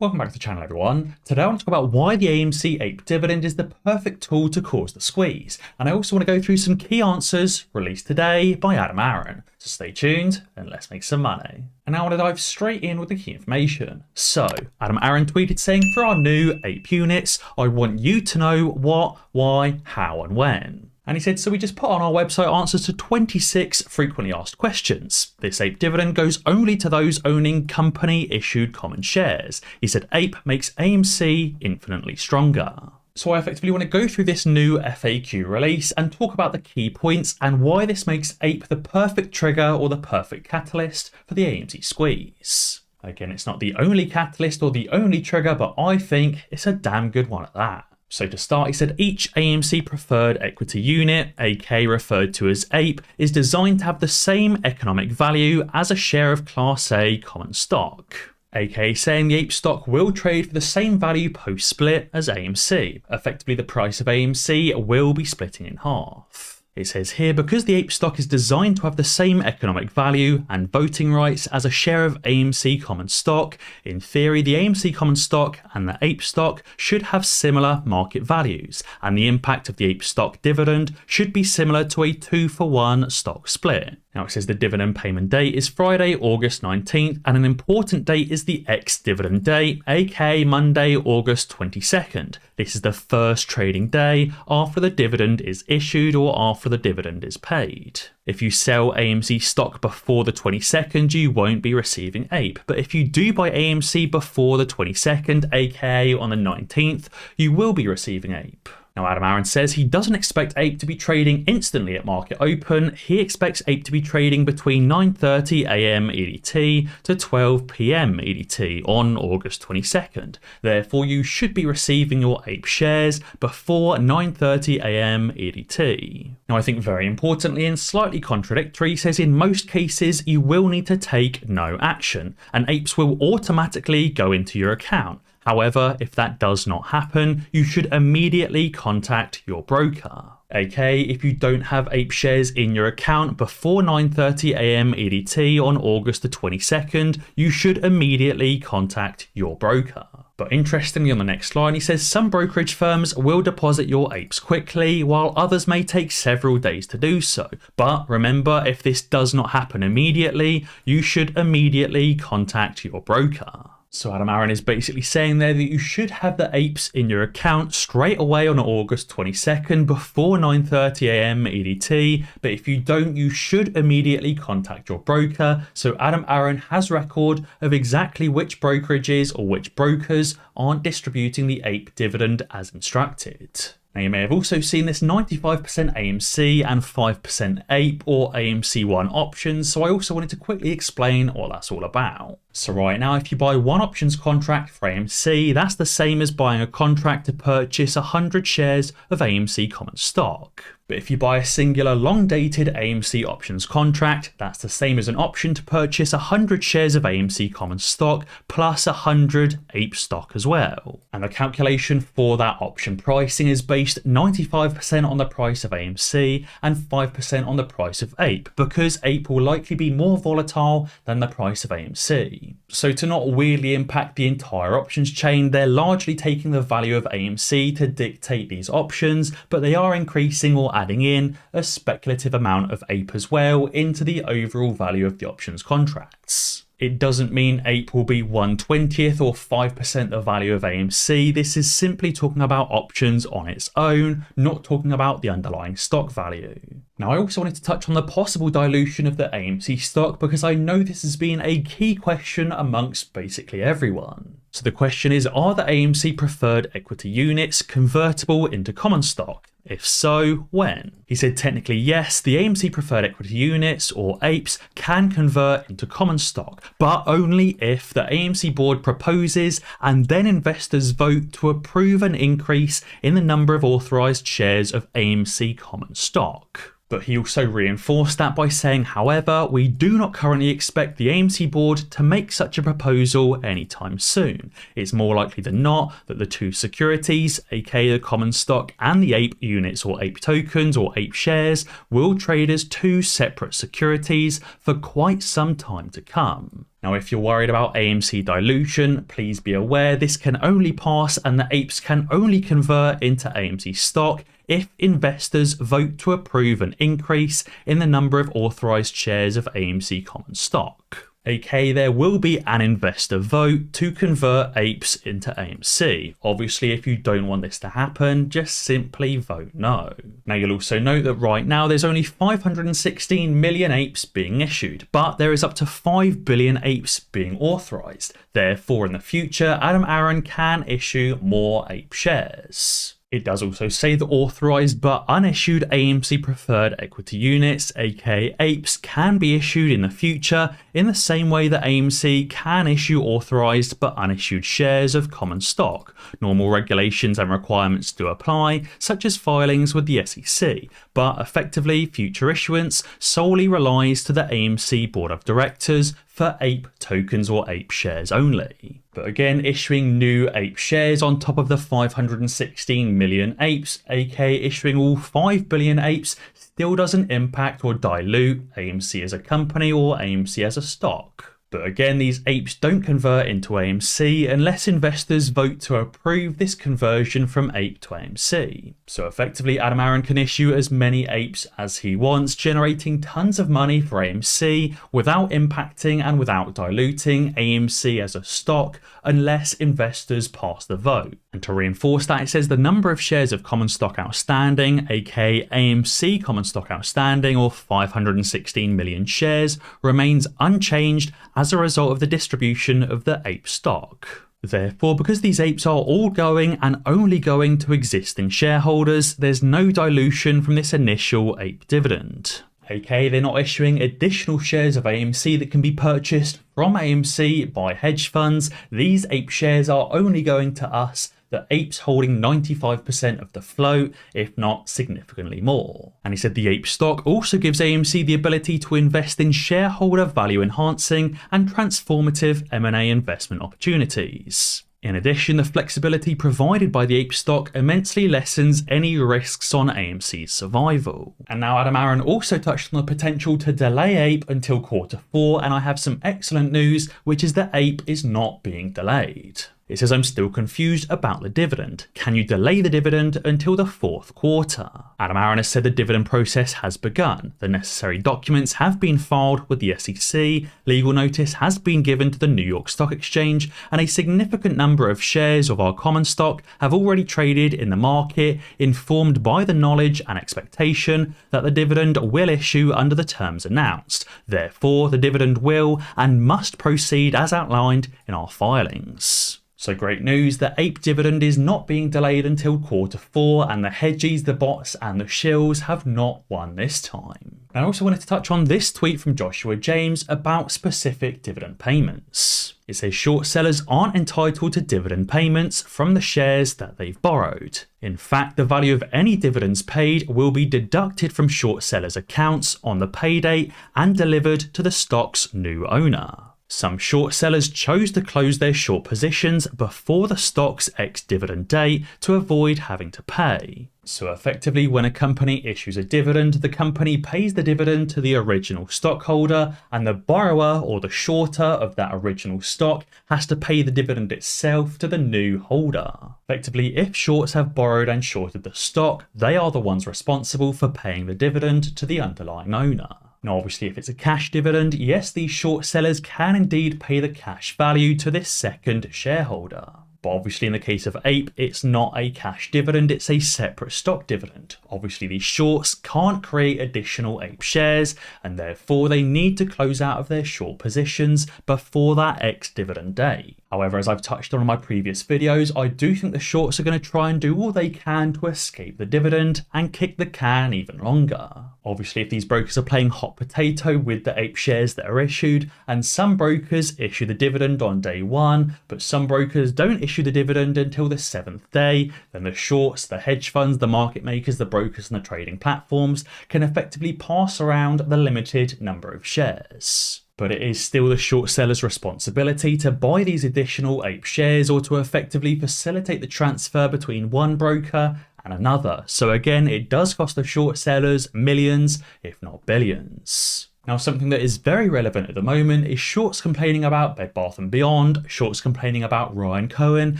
Welcome back to the channel, everyone. Today I want to talk about why the AMC APE Dividend is the perfect tool to cause the squeeze. And I also want to go through some key answers released today by Aron. So stay tuned and let's make some money. And now I want to dive straight in with the key information. So Aron tweeted saying, for our new APE units, I want you to know what, why, how and when. And he said, so we just put on our website answers to 26 frequently asked questions. This APE dividend goes only to those owning company issued common shares. He said APE makes AMC infinitely stronger. So I effectively want to go through this new FAQ release and talk about the key points and why this makes APE the perfect trigger or the perfect catalyst for the AMC squeeze. Again, it's not the only catalyst or the only trigger, but I think it's a damn good one at that. So to start, he said each AMC preferred equity unit, aka referred to as APE, is designed to have the same economic value as a share of Class A common stock. aka saying the APE stock will trade for the same value post-split as AMC. Effectively, the price of AMC will be splitting in half. It says here, because the APE stock is designed to have the same economic value and voting rights as a share of AMC common stock, in theory the AMC common stock and the APE stock should have similar market values, and the impact of the APE stock dividend should be similar to a 2-for-1 stock split. Now it says the dividend payment date is Friday, August 19th, and an important date is the ex-dividend date, aka Monday, August 22nd. This is the first trading day after the dividend is issued or after the dividend is paid. If you sell AMC stock before the 22nd, you won't be receiving APE. But if you do buy AMC before the 22nd, aka on the 19th, you will be receiving APE. Now Aron says he doesn't expect APE to be trading instantly at market open. He expects APE to be trading between 9:30 AM EDT to 12 PM EDT on August 22nd. Therefore, you should be receiving your APE shares before 9:30 AM EDT. Now I think very importantly and slightly contradictory, he says in most cases you will need to take no action and APEs will automatically go into your account. However, if that does not happen, you should immediately contact your broker. aka if you don't have APE shares in your account before 9:30 AM EDT on August the 22nd, you should immediately contact your broker. But interestingly, on the next line, he says some brokerage firms will deposit your APEs quickly, while others may take several days to do so. But remember, if this does not happen immediately, you should immediately contact your broker. So Aron is basically saying there that you should have the APEs in your account straight away on August 22nd before 9:30 AM EDT, but if you don't, you should immediately contact your broker. So Aron has record of exactly which brokerages or which brokers aren't distributing the APE dividend as instructed. Now you may have also seen this 95% AMC and 5% APE or AMC1 options, so I also wanted to quickly explain what that's all about. So right now, if you buy one options contract for AMC, that's the same as buying a contract to purchase 100 shares of AMC common stock. But if you buy a singular long-dated AMC options contract, that's the same as an option to purchase 100 shares of AMC common stock plus 100 APE stock as well. And the calculation for that option pricing is based 95% on the price of AMC and 5% on the price of APE, because APE will likely be more volatile than the price of AMC. So to not weirdly impact the entire options chain, they're largely taking the value of AMC to dictate these options, but they are increasing or adding in a speculative amount of APE as well into the overall value of the options contracts. It doesn't mean APE will be 1/20th or 5% the value of AMC. This is simply talking about options on its own, not talking about the underlying stock value. Now I also wanted to touch on the possible dilution of the AMC stock because I know this has been a key question amongst basically everyone. So the question is, are the AMC preferred equity units convertible into common stock? If so, when? He said technically yes, the AMC preferred equity units or APEs can convert into common stock, but only if the AMC board proposes and then investors vote to approve an increase in the number of authorized shares of AMC common stock. But he also reinforced that by saying, however, we do not currently expect the AMC board to make such a proposal anytime soon. It's more likely than not that the two securities, aka the common stock and the APE units or APE tokens or APE shares, will trade as two separate securities for quite some time to come. Now, if you're worried about AMC dilution, please be aware this can only pass and the apes can only convert into AMC stock if investors vote to approve an increase in the number of authorized shares of AMC common stock. aka there will be an investor vote to convert apes into AMC. Obviously, if you don't want this to happen, just simply vote no. Now, you'll also note that right now there's only 516 million apes being issued, but there is up to 5 billion apes being authorized. Therefore, in the future, Aron can issue more ape shares. It does also say that authorized but unissued AMC preferred equity units, aka APEs, can be issued in the future in the same way that AMC can issue authorized but unissued shares of common stock. Normal regulations and requirements do apply, such as filings with the SEC, but effectively future issuance solely relies to the AMC board of directors for ape tokens or ape shares only. But again, issuing new ape shares on top of the 516 million apes, aka issuing all 5 billion apes, still doesn't impact or dilute AMC as a company or AMC as a stock. But again, these apes don't convert into AMC unless investors vote to approve this conversion from ape to AMC. So effectively, Aron can issue as many apes as he wants, generating tons of money for AMC without impacting and without diluting AMC as a stock unless investors pass the vote. And to reinforce that, it says the number of shares of common stock outstanding, aka AMC common stock outstanding, or 516 million shares, remains unchanged as a result of the distribution of the ape stock. Therefore, because these apes are all going and only going to existing shareholders, there's no dilution from this initial ape dividend. aka they're not issuing additional shares of AMC that can be purchased from AMC by hedge funds. These ape shares are only going to us, the apes holding 95% of the float, if not significantly more. And he said the ape stock also gives AMC the ability to invest in shareholder value enhancing and transformative M&A investment opportunities. In addition, the flexibility provided by the ape stock immensely lessens any risks on AMC's survival. And now Aron also touched on the potential to delay ape until Q4, and I have some excellent news, which is that ape is not being delayed. It says, I'm still confused about the dividend. Can you delay the dividend until the fourth quarter? Aron has said the dividend process has begun. The necessary documents have been filed with the SEC, legal notice has been given to the New York Stock Exchange, and a significant number of shares of our common stock have already traded in the market, informed by the knowledge and expectation that the dividend will issue under the terms announced. Therefore, the dividend will and must proceed as outlined in our filings. So great news, the ape dividend is not being delayed until Q4, and the hedgies, the bots and the shills have not won this time. I also wanted to touch on this tweet from Joshua James about specific dividend payments. It says short sellers aren't entitled to dividend payments from the shares that they've borrowed. In fact, the value of any dividends paid will be deducted from short sellers' accounts on the pay date and delivered to the stock's new owner. Some short sellers chose to close their short positions before the stock's ex-dividend date to avoid having to pay. So effectively, when a company issues a dividend, the company pays the dividend to the original stockholder, and the borrower or the shorter of that original stock has to pay the dividend itself to the new holder. Effectively, if shorts have borrowed and shorted the stock, they are the ones responsible for paying the dividend to the underlying owner. Now, obviously, if it's a cash dividend, yes, these short sellers can indeed pay the cash value to this second shareholder. But obviously in the case of APE, it's not a cash dividend, it's a separate stock dividend. Obviously these shorts can't create additional APE shares, and therefore they need to close out of their short positions before that ex-dividend day. However, as I've touched on in my previous videos, I do think the shorts are going to try and do all they can to escape the dividend and kick the can even longer. Obviously, if these brokers are playing hot potato with the APE shares that are issued, and some brokers issue the dividend on day one, but some brokers don't issue the dividend until the 7th day, then the shorts, the hedge funds, the market makers, the brokers and the trading platforms can effectively pass around the limited number of shares. But it is still the short seller's responsibility to buy these additional APE shares or to effectively facilitate the transfer between one broker and another. So again, it does cost the short sellers millions, if not billions. Now, something that is very relevant at the moment is shorts complaining about Bed Bath & Beyond, shorts complaining about Ryan Cohen,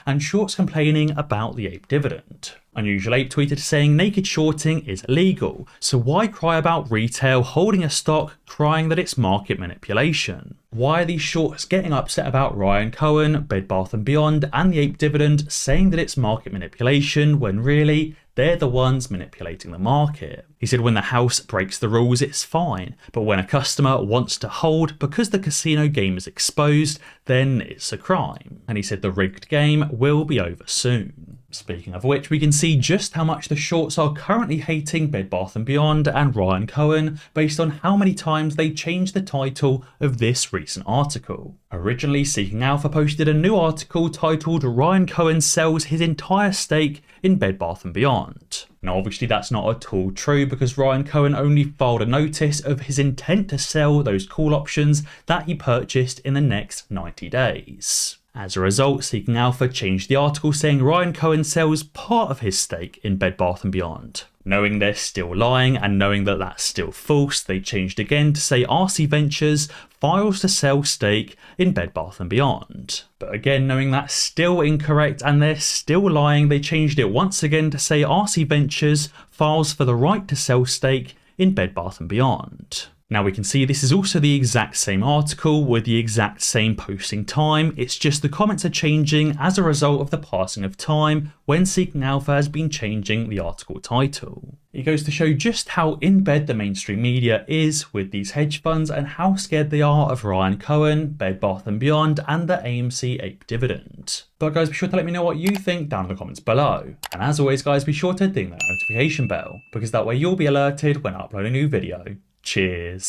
and shorts complaining about the APE dividend. Unusual Ape tweeted saying naked shorting is illegal, so why cry about retail holding a stock crying that it's market manipulation? Why are these shorts getting upset about Ryan Cohen, Bed Bath & Beyond, and the APE dividend saying that it's market manipulation when really they're the ones manipulating the market? He said when the house breaks the rules, it's fine, but when a customer wants to hold because the casino game is exposed, then it's a crime. And he said the rigged game will be over soon. Speaking of which, we can see just how much the shorts are currently hating Bed Bath & Beyond and Ryan Cohen based on how many times they changed the title of this recent article. Originally, Seeking Alpha posted a new article titled Ryan Cohen sells his entire stake in Bed Bath & Beyond. Now obviously that's not at all true because Ryan Cohen only filed a notice of his intent to sell those call options that he purchased in the next 90 days. As a result, Seeking Alpha changed the article saying Ryan Cohen sells part of his stake in Bed Bath & Beyond. Knowing they're still lying and knowing that that's still false, they changed again to say RC Ventures files to sell stake in Bed Bath & Beyond. But again, knowing that's still incorrect and they're still lying, they changed it once again to say RC Ventures files for the right to sell stake in Bed Bath & Beyond. Now we can see this is also the exact same article with the exact same posting time, it's just the comments are changing as a result of the passing of time when Seeking Alpha has been changing the article title. It goes to show just how in bed the mainstream media is with these hedge funds and how scared they are of Ryan Cohen, Bed Bath & Beyond and the AMC APE dividend. But guys, be sure to let me know what you think down in the comments below. And as always guys, be sure to ding that notification bell because that way you'll be alerted when I upload a new video. Cheers.